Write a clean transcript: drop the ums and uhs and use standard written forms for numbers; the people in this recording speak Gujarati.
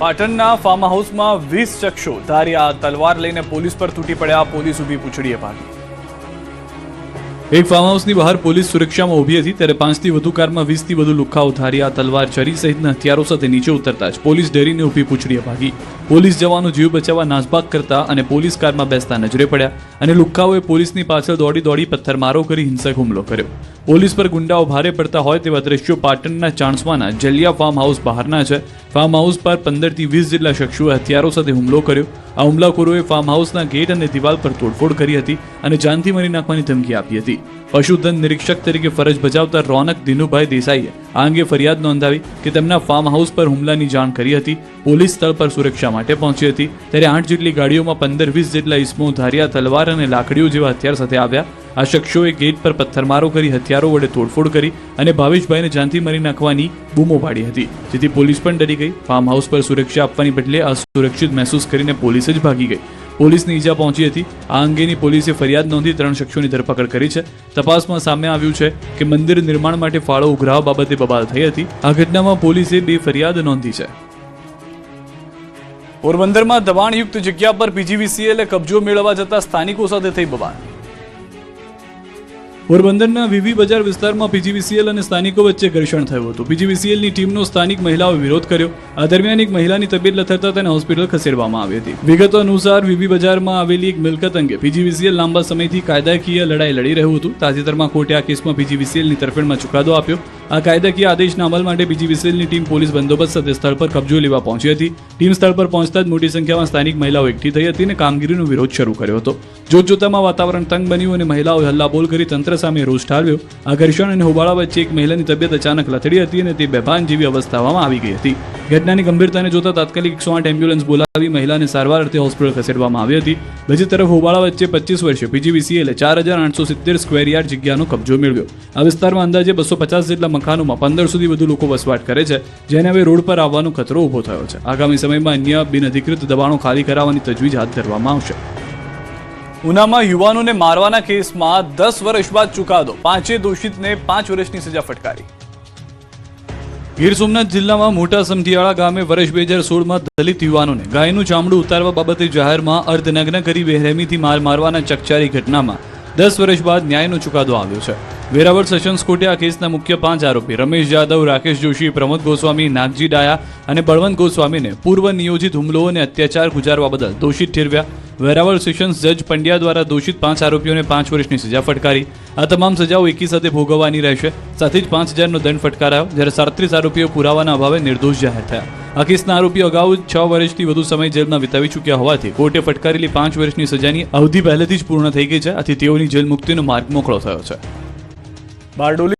પાટણના ફાર્મ હાઉસમાં 20 શખ્સો ધાર્યા તલવાર લઈને પોલીસ પર તૂટી પડ્યા. પોલીસ ઊભી પૂંછડીએ ભાગી. એક ફાર્મ હાઉસની બહાર પોલીસ સુરક્ષામાં ઊભી હતી ત્યારે 5 થી વધુ કારમાં 20 થી વધુ લુખ્ખાઓ ધાર્યા તલવાર છરી સહિતના હથિયારો સાથે નીચે ઉતરતા જ પોલીસ ડરીને ઊભી પૂંછડીએ ભાગી. પોલીસ જવાનો જીવ બચાવવા નાસભાગ કરતા અને પોલીસ કારમાં બેસતા નજરે પડ્યા અને લુખ્ખાઓએ પોલીસની પાછળ દોડી પથ્થરમારો કરી હિંસક હુમલો કર્યો. પોલીસ પર ગુંડાઓ ભારે પડતા હોય તેવા દ્રશ્યો પાટણના ચાણસ્માના જલિયા ફાર્મ હાઉસ બહારના છે. ફાર્મ હાઉસ પર 15 થી 20 જેટલા શખ્સોએ હથિયારો સાથે હુમલો કર્યો. આ હુમલાખોરોએ ફાર્મ હાઉસના ગેટ અને દિવાલ પર તોડફોડ કરી હતી અને જાનથી મારી નાખવાની ધમકી આપી હતી. પશુધન નિરીક્ષક તરીકે ફરજ બજાવતા રોનક દિનુભાઈ દેસાઈએ આ અંગે ફરિયાદ નોંધાવી કે તેમના ફાર્મ હાઉસ પર હુમલાની જાણ કરી હતી. પોલીસ સ્થળ પર સુરક્ષા માટે પહોંચી હતી ત્યારે 8 જેટલી ગાડીઓમાં 15-20 જેટલા ઇસમો ધારિયા તલવાર અને લાકડીઓ જેવા હથિયાર સાથે આવ્યા. આ શખ્સોએ ગેટ પર પથ્થરમારો કરી હથિયારો વડે તોડફોડ કરી અને ભાવેશભાઈને જાનથી મારી નાખવાની બૂમો પાડી હતી, જેથી પોલીસ પણ ડરી ગઈ. ફાર્મ હાઉસ પર સુરક્ષા આપવાની બદલે અસુરક્ષિત મહેસૂસ કરીને પોલીસ જ ભાગી ગઈ. પોલીસને ઈજા પહોંચી હતી. આ અંગેની પોલીસે ફરિયાદ નોંધી 3 શખ્સોની ધરપકડ કરી છે. તપાસમાં સામે આવ્યું છે કે મંદિર નિર્માણ માટે ફાળો ઉઘરાવવા બાબતે બબાલ થઈ હતી. આ ઘટનામાં પોલીસે 2 ફરિયાદ નોંધી છે. પોરબંદરમાં દબાણયુક્ત જગ્યા પર પીજીવીસીએલે કબજો મેળવવા જતા સ્થાનિકો સાથે થઈ બબાલ. પોરબંદરના વીવી બજાર વિસ્તારમાં પીજીવીસીએલ અને સ્થાનિકો વચ્ચે ઘર્ષણ થયું હતું. પીજીવીસીએલની ટીમનો સ્થાનિક મહિલાઓએ વિરોધ કર્યો. આ દરમિયાન એક મહિલાની તબિયત લથડતા તેને હોસ્પિટલ ખસેડવામાં આવી હતી. વિગતો અનુસાર વીવી બજારમાં આવેલી એક મિલકત અંગે પીજીવીસીએલ લાંબા સમયથી કાયદાકીય લડાઈ લડી રહ્યું હતું. તાજેતરમાં કોર્ટે આ કેસમાં પીજીવીસીએલની તરફેણમાં ચુકાદો આપ્યો. આ કાયદાકીય આદેશના અમલ માટે પીજીવીસીએલની ટીમ પોલીસ બંદોબસ્ત સાથે સ્થળ પર કબજો લેવા પહોંચી હતી. ટીમ સ્થળ પર પહોંચતા જ મોટી સંખ્યામાં સ્થાનિક મહિલાઓ એકઠી થઈ હતી અને કામગીરીનો વિરોધ શરૂ કર્યો હતો. જોતજોતામાં વાતાવરણ તંગ બન્યું અને મહિલાઓએ હલ્લાબોલ કરી તંત્ર સામે રોષ ઠાલવ્યો. આ ઘર્ષણ અને હોબાળા વચ્ચે એક મહિલાની તબિયત અચાનક લથડી હતી અને તે બેભાન જેવી અવસ્થામાં આવી ગઈ હતી. ઘટનાની ગંભીરતાને જોતા તાત્કાલિક 108 એમ્બ્યુલન્સ બોલાવી મહિલાને સારવાર અર્થે હોસ્પિટલ ખસેડવામાં આવી હતી. બીજી તરફ હોબાળા વચ્ચે 25 વર્ષે પીજીવીસીએલે 4870 સ્ક્વેર યાર્ડ જગ્યાનો કબજો મેળવ્યો. આ વિસ્તારમાં અંદાજે 250 જેટલા મકાનોમાં 15 સુધી વધુ લોકો વસવાટ કરે છે, જેને હવે રોડ પર આવવાનો ખતરો ઊભો થયો છે. આગામી સમયમાં અન્ય બિનઅધિકૃત દબાણો ખાલી કરાવવાની તજવીજ હાથ ધરવામાં આવશે. ઉનામાં યુવાનોને મારવાના કેસમાં 10 વર્ષ બાદ ચુકાદો. 5 દોષિતને 5 વર્ષની સજા ફટકારી. ગીર સોમનાથ જિલ્લામાં મોટા સમઢિયાળા ગામે વર્ષ 2016માં દલિત યુવાનોને ગાયનું ચામડું ઉતારવા બાબતે જાહેરમાં અર્ધનગ્ન કરી બેરહેમીથી મારવાના ચકચારી ઘટનામાં 10 વર્ષ બાદ ન્યાયનો ચુકાદો આવ્યો છે. વેરાવળ સેશન્સ કોર્ટે આ કેસના મુખ્ય 5 આરોપી રમેશ જાદવ, રાકેશ જોશી, પ્રમોદ ગોસ્વામી, નાગજી ડાયા અને બળવંત ગોસ્વામીને પૂર્વ નિયોજિત હુમલો અને અત્યાચાર ગુજારવા બદલ દોષિત ઠેરવ્યા. વેરાવળ સેશન્સ જજ પંડ્યા દ્વારા દોષિત 5 આરોપીઓને 5 વર્ષની સજા ફટકારી. આ તમામ સજાઓ એકી સાથે ભોગવવાની રહેશે. સાથે જ 5000નો દંડ ફટકારાયો, જ્યારે 37 આરોપીઓ પુરાવાના અભાવે નિર્દોષ જાહેર થયા. આ કેસના આરોપીઓ અગાઉ 6 વર્ષથી વધુ સમય જેલમાં વિતાવી ચૂક્યા હોવાથી કોર્ટે ફટકારેલી 5 વર્ષની સજાની અવધિ પહેલેથી જ પૂર્ણ થઈ ગઈ છે. આથી તેઓની જેલ મુક્તિનો માર્ગ મોકળો થયો છે. બારડોલી